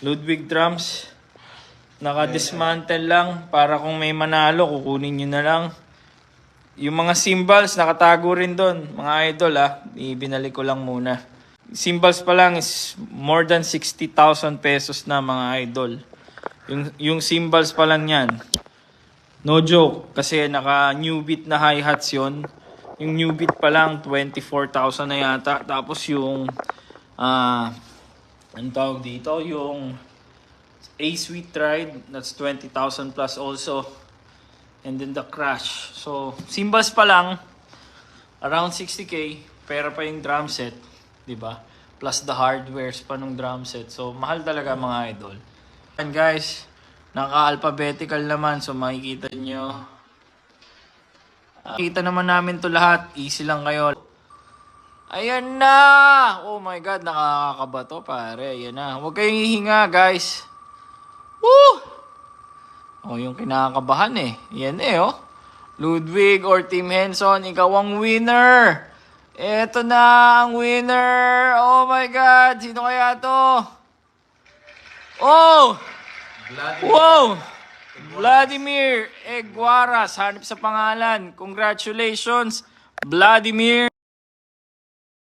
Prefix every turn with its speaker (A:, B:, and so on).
A: Ludwig drums. Naka-dismantle lang para kung may manalo, kukunin nyo na lang. Yung mga cymbals, nakatago rin doon. Mga idol ibinalik ko lang muna. Cymbals pa lang is more than 60,000 pesos na mga idol. Yung cymbals pa lang yan. No joke, kasi naka new beat na hi-hats yun. Yung new beat pa lang, 24,000 na yata. Tapos yung, anong tawag dito? Yung A-Sweet Ride, that's 20,000 plus also. And then the Crash. So, cymbals pa lang, around 60k. Pero pa yung drum set, di ba? Plus the hardwares pa nung drum set. So, mahal talaga mga idol. And guys, naka-alphabetical naman. So, makikita nyo. Kita naman namin to lahat. Easy lang kayo. Ayan na! Oh my God, nakakakaba to pare. Ayan na. Huwag kayong hihinga guys. Woo! Oh, yung kinakabahan Yan oh. Ludwig or Tim Henson, ikaw ang winner. Eto na ang winner. Oh my God, sino kaya to? Oh! Wow! Vladimir Eguaras, hanip sa pangalan. Congratulations, Vladimir.